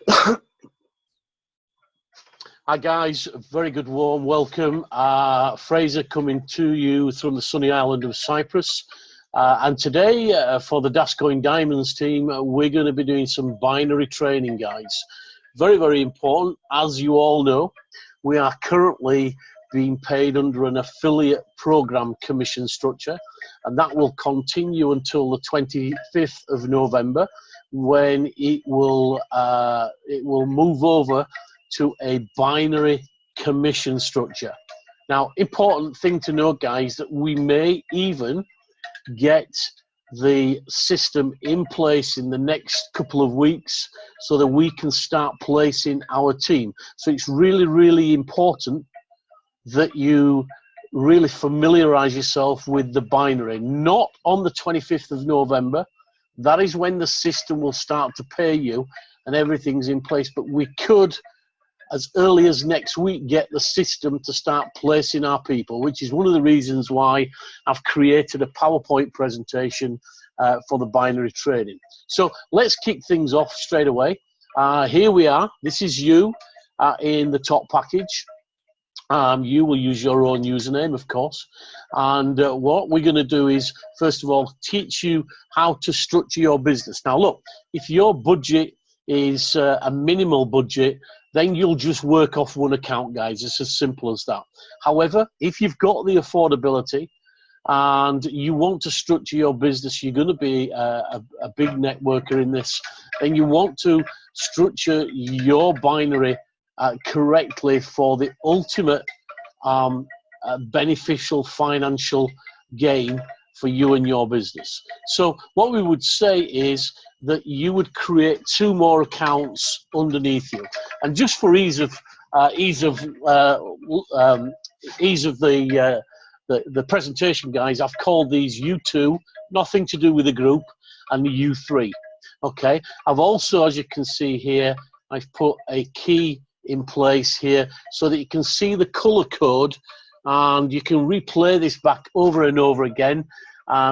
Hi guys, very good warm welcome. Fraser coming to you from the sunny island of Cyprus. And today for the DasCoin Diamonds team, we're going to be doing some binary training, guys. Very, very important. As you all know, we are currently being paid under an affiliate program commission structure, and that will continue until the 25th of November, when it will move over to a binary commission structure. Now, important thing to note, guys, that we may even get the system in place in the next couple of weeks so that we can start placing our team. So it's really, really important that you really familiarize yourself with the binary. Not on the 25th of November. That is when the system will start to pay you and everything's in place. But we could, as early as next week, get the system to start placing our people, which is one of the reasons why I've created a PowerPoint presentation for the binary trading. So let's kick things off straight away. Here we are. This is you in the top package. You will use your own username, of course. And what we're going to do is, first of all, teach you how to structure your business. Now, look, if your budget is a minimal budget, then you'll just work off one account, guys. It's as simple as that. However, if you've got the affordability and you want to structure your business, you're going to be a big networker in this, then you want to structure your binary correctly for the ultimate beneficial financial gain for you and your business. So what we would say is that you would create 2 more accounts underneath you, and just for ease of the presentation, guys, I've called these U2, nothing to do with the group, and the U3. Okay, I've also, as you can see here, I've put a key in place here so that you can see the color code, and you can replay this back over and over again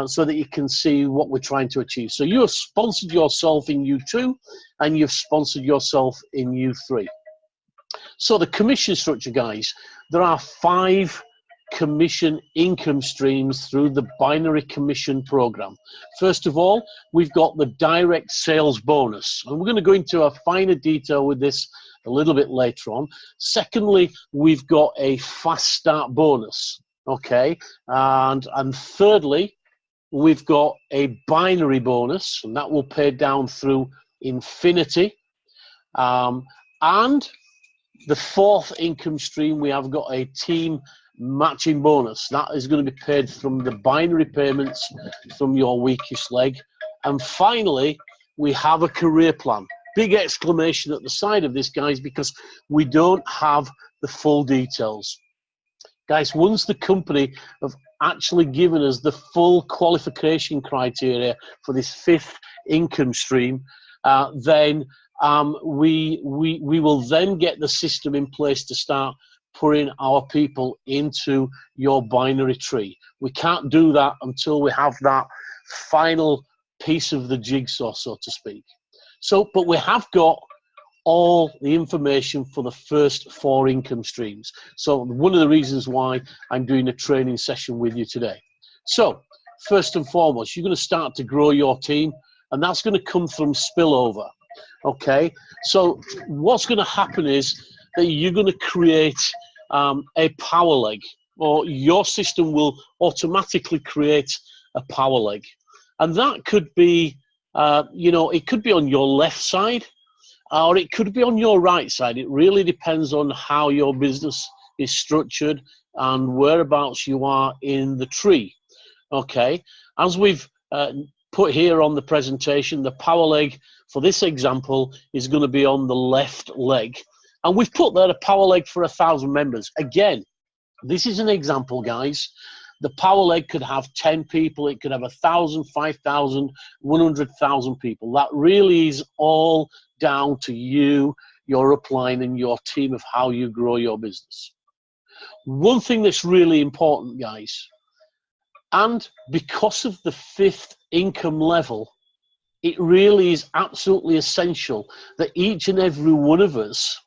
so that you can see what we're trying to achieve. So you have sponsored yourself in U2 and you've sponsored yourself in U3. So the commission structure, guys, there are 5 commission income streams through the binary commission program. First of all, we've got the direct sales bonus, and we're going to go into a finer detail with this a little bit later on. Secondly, we've got a fast start bonus, okay, and thirdly, we've got a binary bonus, and that will pay down through infinity. And the 4th income stream, we have got a team matching bonus. That is going to be paid from the binary payments from your weakest leg. And finally, we have a career plan. Big exclamation at the side of this, guys, because we don't have the full details. Guys, once the company have actually given us the full qualification criteria for this 5th income stream, then we will then get the system in place to start putting our people into your binary tree. We can't do that until we have that final piece of the jigsaw, so to speak. So, but we have got all the information for the first 4 income streams. So one of the reasons why I'm doing a training session with you today. So first and foremost, you're going to start to grow your team, and that's going to come from spillover. Okay, so what's going to happen is that you're going to create a power leg, or your system will automatically create a power leg. And that could be, it could be on your left side, or it could be on your right side. It really depends on how your business is structured and whereabouts you are in the tree. Okay, as we've put here on the presentation, the power leg for this example is going to be on the left leg. And we've put there a power leg for 1,000 members. Again, this is an example, guys. The power leg could have 10 people, it could have 1,000, 5,000, 100,000 people. That really is all down to you, your upline, and your team of how you grow your business. One thing that's really important, guys, and because of the 5th income level, it really is absolutely essential that each and every one of us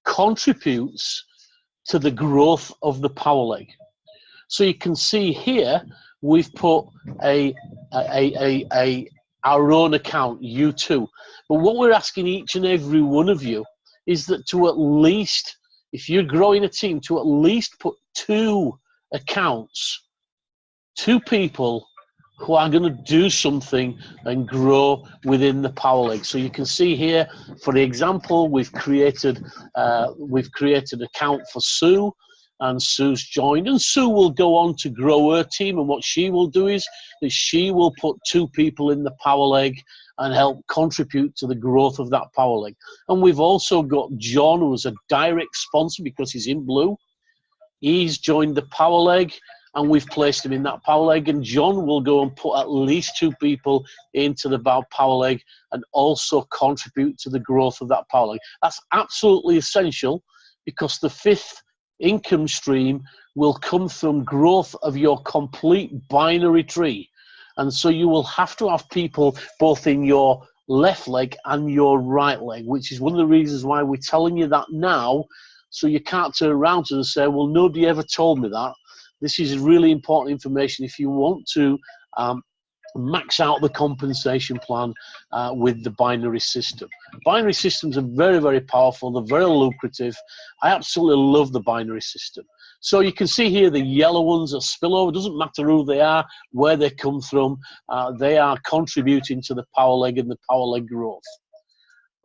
contributes to the growth of the power leg. So you can see here, we've put our own account, U2. But what we're asking each and every one of you is that to at least, if you're growing a team, to at least put 2 accounts, 2 people who are going to do something and grow within the power leg. So you can see here, for the example, we've created an account for Sue, and Sue's joined, and Sue will go on to grow her team, and what she will do is that she will put 2 people in the power leg and help contribute to the growth of that power leg. And we've also got John, who's a direct sponsor because he's in blue. He's joined the power leg, and we've placed him in that power leg, and John will go and put at least 2 people into the power leg and also contribute to the growth of that power leg. That's absolutely essential, because the 5th income stream will come from growth of your complete binary tree. And so you will have to have people both in your left leg and your right leg, which is one of the reasons why we're telling you that now, so you can't turn around to and say, well, nobody ever told me that. This is really important information if you want to max out the compensation plan with the binary system. Binary systems are very, very powerful. They're very lucrative. I absolutely love the binary system. So you can see here the yellow ones are spillover. It doesn't matter who they are, where they come from. They are contributing to the power leg and the power leg growth.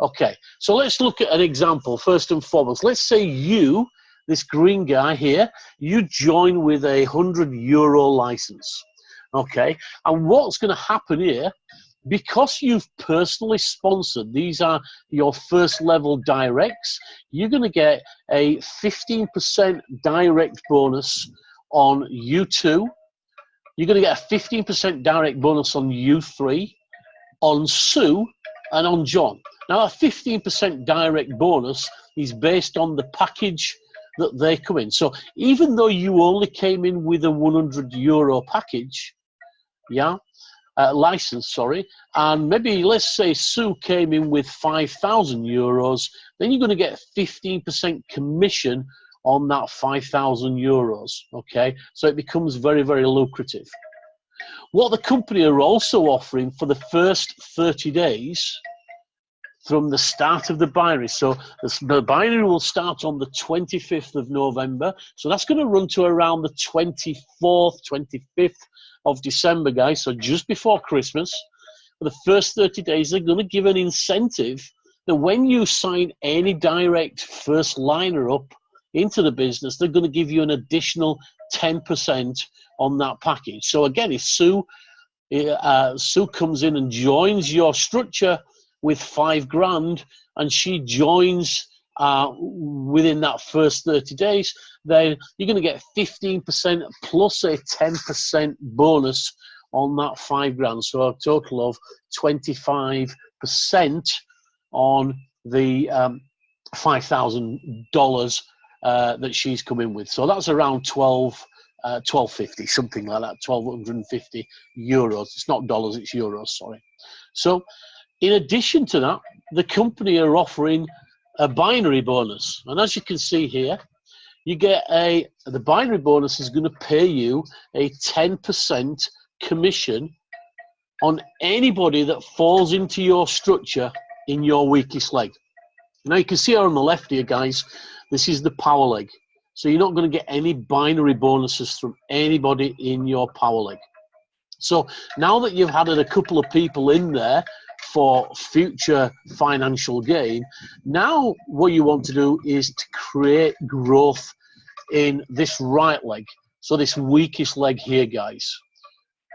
Okay, so let's look at an example first and foremost. Let's say you, this green guy here, you join with a €100 license. Okay, and what's going to happen here, because you've personally sponsored, these are your first level directs, you're going to get a 15% direct bonus on U2. You're going to get a 15% direct bonus on U3, on Sue, and on John. Now, a 15% direct bonus is based on the package that they come in. So even though you only came in with a €100 package, license, sorry, and maybe let's say Sue came in with €5,000, then you're going to get 15% commission on that €5,000. Okay, so it becomes very, very lucrative. What the company are also offering for the first 30 days from the start of the binary. So the binary will start on the 25th of November. So that's going to run to around the 24th, 25th of December, guys. So just before Christmas. For the first 30 days, they're going to give an incentive that when you sign any direct first liner up into the business, they're going to give you an additional 10% on that package. So again, if Sue comes in and joins your structure with $5,000, and she joins within that first 30 days, then you're going to get 15% plus a 10% bonus on that $5,000. So a total of 25% on the $5,000 that she's come in with. So that's around $1,250, something like that, €1,250. It's not dollars, it's euros, sorry. So in addition to that, the company are offering a binary bonus. And as you can see here, you get the binary bonus is going to pay you a 10% commission on anybody that falls into your structure in your weakest leg. Now you can see here on the left here, guys, this is the power leg. So you're not going to get any binary bonuses from anybody in your power leg. So now that you've added a couple of people in there for future financial gain, now what you want to do is to create growth in this right leg. So this weakest leg here, guys.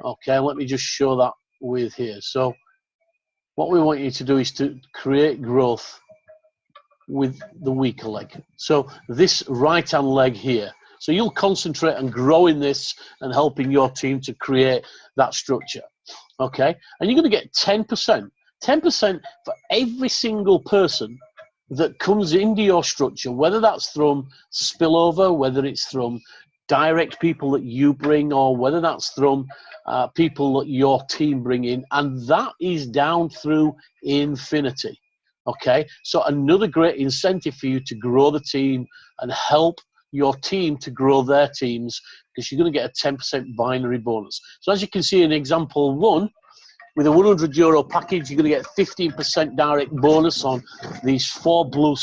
Okay, let me just show that with here. So what we want you to do is to create growth with the weaker leg. So this right hand leg here. So you'll concentrate on growing this and helping your team to create that structure. Okay, and you're going to get 10%. 10% for every single person that comes into your structure, whether that's from spillover, whether it's from direct people that you bring, or whether that's from people that your team bring in, and that is down through infinity. Okay, so another great incentive for you to grow the team and help your team to grow their teams, because you're going to get a 10% binary bonus. So as you can see in example 1, with a €100 package, you're going to get 15% direct bonus on these 4 blue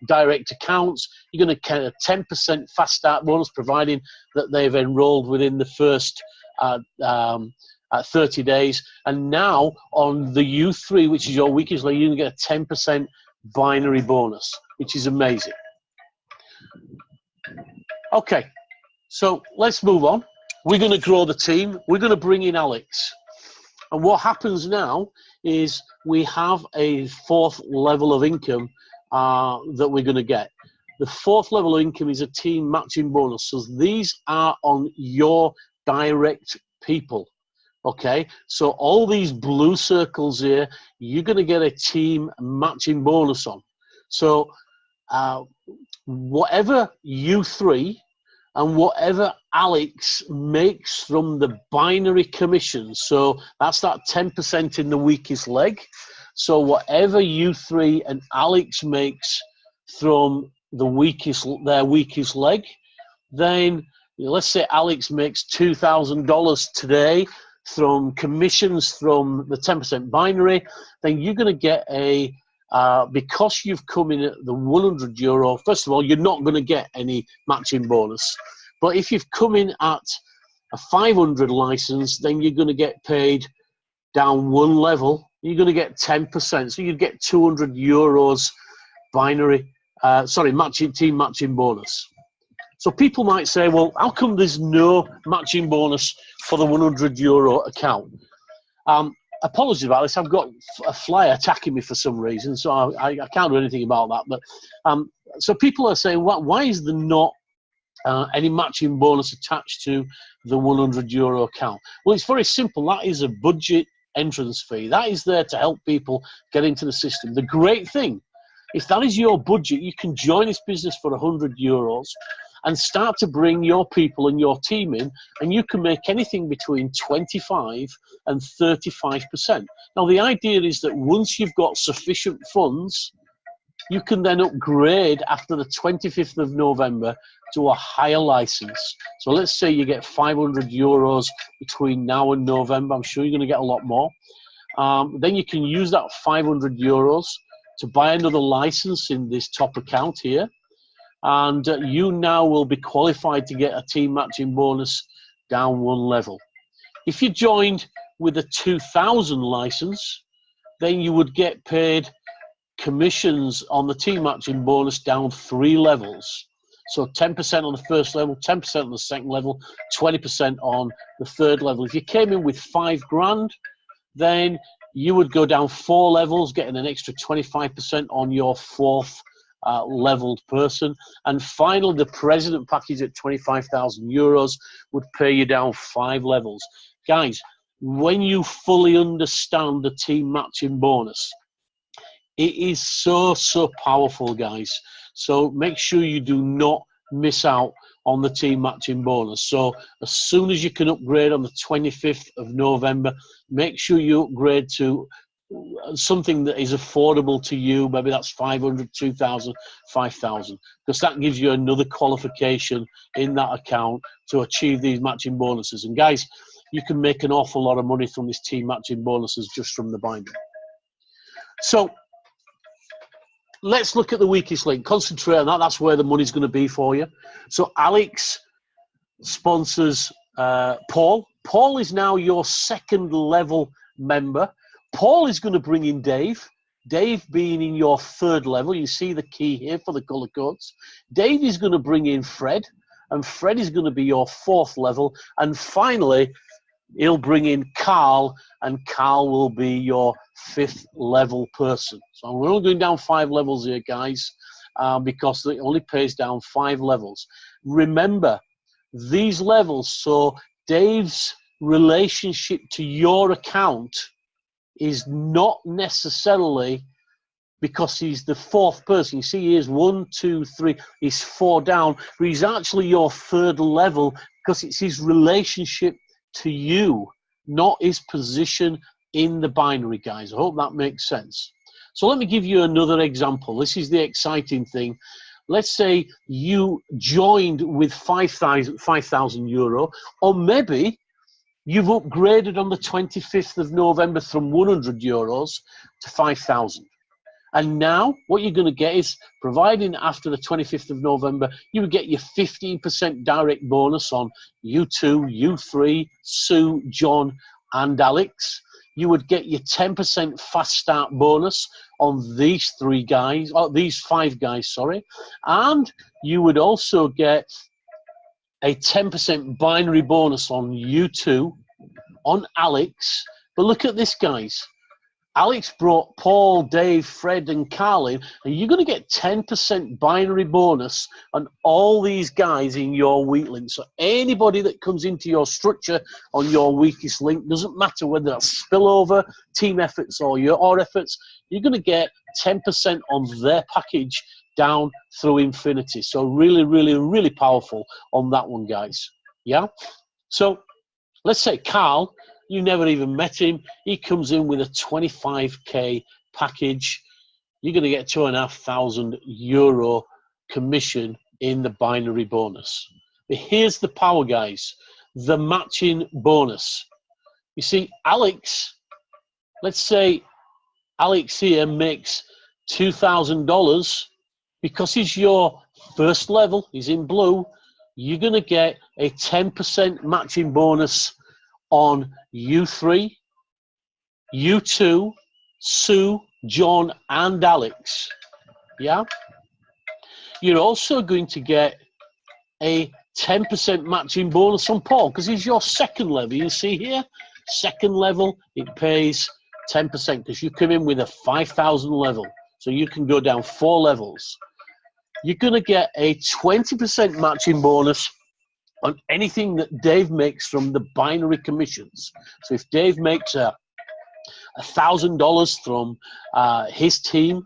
direct accounts. You're going to get a 10% fast start bonus, providing that they've enrolled within the first 30 days. And now on the U3, which is your weakest leg, you're going to get a 10% binary bonus, which is amazing. Okay, so let's move on. We're going to grow the team. We're going to bring in Alex. And what happens now is we have a 4th level of income that we're going to get. The 4th level of income is a team matching bonus. So these are on your direct people. Okay, so all these blue circles here, you're going to get a team matching bonus on. So whatever U3 and whatever Alex makes from the binary commission, so that's that 10% in the weakest leg. So whatever U3 and Alex makes from the their weakest leg, then let's say Alex makes $2,000 today from commissions from the 10% binary, then you're going to get a because you've come in at the €100, first of all, you're not going to get any matching bonus. But if you've come in at a 500 license, then you're going to get paid down 1 level. You're going to get 10%. So you'd get €200 binary, team matching bonus. So people might say, well, how come there's no matching bonus for the €100 account? Apologies about this. I've got a fly attacking me for some reason, so I can't do anything about that. But so people are saying, why is there not any matching bonus attached to the €100 account? Well, it's very simple. That is a budget entrance fee. That is there to help people get into the system. The great thing, if that is your budget, you can join this business for €100 and start to bring your people and your team in, and you can make anything between 25 and 35%. Now, the idea is that once you've got sufficient funds, you can then upgrade after the 25th of November to a higher license. So let's say you get €500 between now and November. I'm sure you're going to get a lot more. Then you can use that €500 to buy another license in this top account here. And you now will be qualified to get a team matching bonus down 1 level. If you joined with a 2,000 license, then you would get paid commissions on the team matching bonus down 3 levels. So 10% on the first level, 10% on the second level, 20% on the third level. If you came in with 5 grand, then you would go down 4 levels, getting an extra 25% on your 4th leveled person. And finally, the president package at €25,000 would pay you down 5 levels. Guys, when you fully understand the team matching bonus, it is so powerful, guys. So make sure you do not miss out on the team matching bonus. So as soon as you can upgrade on the 25th of November, make sure you upgrade to something that is affordable to you. Maybe that's 500, 2,000, 5,000, because that gives you another qualification in that account to achieve these matching bonuses. And guys, you can make an awful lot of money from this team matching bonuses just from the binder. So let's look at the weakest link. Concentrate on that. That's where the money's going to be for you. So Alex sponsors Paul. Paul is now your 2nd level member. Paul is going to bring in Dave. Dave being in your 3rd level. You see the key here for the color codes. Dave is going to bring in Fred, and Fred is going to be your 4th level. And finally, he'll bring in Carl, and Carl will be your 5th level person. So we're only going down 5 levels here, guys, because it only pays down 5 levels. Remember, these levels, so Dave's relationship to your account is not necessarily because he's the fourth person. You see, here's 1, 2, 3. He's 4 down, but he's actually your third level because it's his relationship to you, not his position in the binary, guys. I hope that makes sense. So let me give you another example. This is the exciting thing. Let's say you joined with 5,000 euro, or maybe you've upgraded on the 25th of November from 100 euros to 5,000. And now what you're going to get is, providing after the 25th of November, you would get your 15% direct bonus on U2, U3, Sue, John, and Alex. You would get your 10% fast start bonus on these 5 guys, sorry. And you would also get a 10% binary bonus on U2, on Alex. But look at this, guys. Alex brought Paul, Dave, Fred, and Carl in, and you're going to get 10% binary bonus on all these guys in your weak link. So anybody that comes into your structure on your weakest link, doesn't matter whether that's spillover, team efforts, or your efforts, you're going to get 10% on their package down through infinity. So really, really, really powerful on that one, guys. Yeah? So let's say Carl, you never even met him. He comes in with a 25k package. You're going to get €2,500 commission in the binary bonus. But here's the power, guys. The matching bonus. You see, Alex, let's say Alex here makes $2,000 because he's your first level. He's in blue. You're going to get a 10% matching bonus on U3, U2, Sue, John, and Alex. Yeah? You're also going to get a 10% matching bonus on Paul because he's your second level. You see here, second level, it pays 10% because you come in with a 5,000 level. So you can go down 4 levels. You're going to get a 20% matching bonus on anything that Dave makes from the binary commissions. So if Dave makes $1,000 from his team,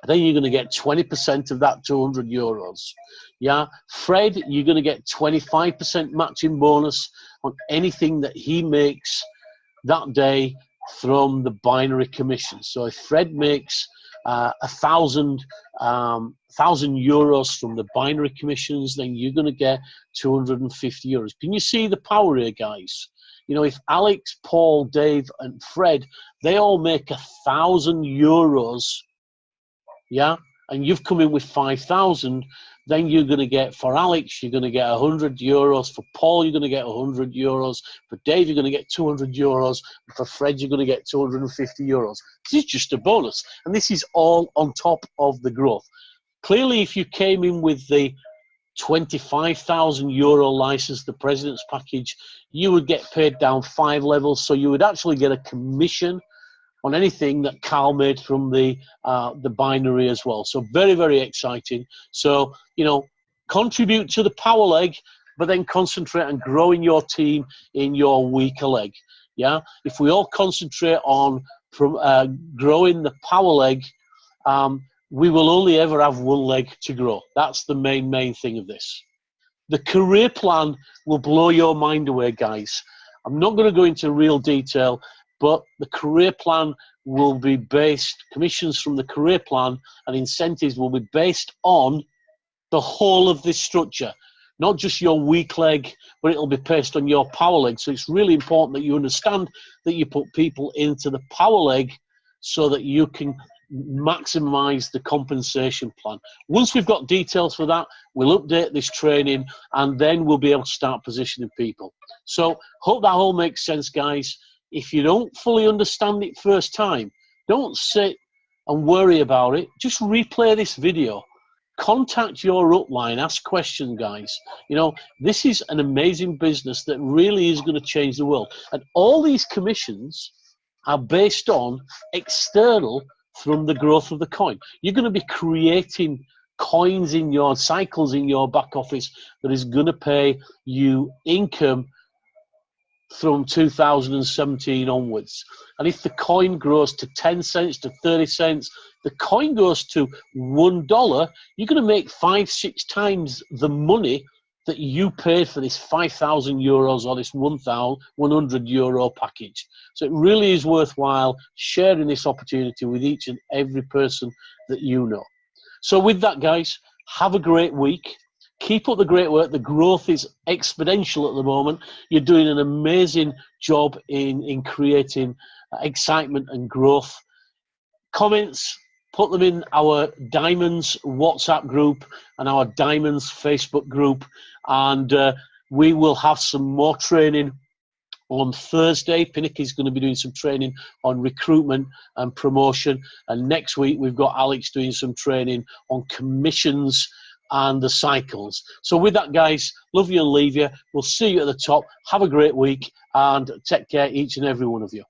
then you're going to get 20% of that €200. Yeah, Fred, you're going to get 25% matching bonus on anything that he makes that day from the binary commission. So if Fred makes €1,000 from the binary commissions, then you're going to get €250. Can you see the power here, guys? You know, if Alex, Paul, Dave, and Fred, they all make €1,000, yeah, and you've come in with 5,000, then you're going to get, for Alex, you're going to get €100. For Paul, you're going to get €100. For Dave, you're going to get €200. And for Fred, you're going to get €250. This is just a bonus. And this is all on top of the growth. Clearly, if you came in with the €25,000 license, the president's package, you would get paid down 5 levels. So you would actually get a commission on anything that Carl made from the binary as well. So very, very exciting. So, you know, contribute to the power leg, but then concentrate on growing your team in your weaker leg. Yeah, if we all concentrate on growing the power leg, we will only ever have one leg to grow. That's the main thing of this. The career plan will blow your mind away, guys. I'm not going to go into real detail, but the career plan will be based, commissions from the career plan and incentives will be based on the whole of this structure, not just your weak leg, but it'll be based on your power leg. So it's really important that you understand that you put people into the power leg so that you can maximize the compensation plan. Once we've got details for that, we'll update this training and then we'll be able to start positioning people. So hope that all makes sense, guys. If you don't fully understand it first time, don't sit and worry about it. Just replay this video. Contact your upline, ask questions, guys. You know, this is an amazing business that really is going to change the world. And all these commissions are based on external from the growth of the coin. You're going to be creating coins in your cycles in your back office that is going to pay you income from 2017 onwards. And if the coin grows to 10 cents, to 30 cents, the coin goes to $1, you're going to make 5-6 times the money that you paid for this 5,000 euros or this 1,100 euro package. So it really is worthwhile sharing this opportunity with each and every person that you know. So with that, guys, have a great week. Keep up the great work. The growth is exponential at the moment. You're doing an amazing job in creating excitement and growth. Comments, put them in our Diamonds WhatsApp group and our Diamonds Facebook group, and we will have some more training on Thursday. Pinnick is going to be doing some training on recruitment and promotion, and next week we've got Alex doing some training on commissions and the cycles. So with that, guys, love you and leave you. We'll see you at the top. Have a great week and take care, each and every one of you.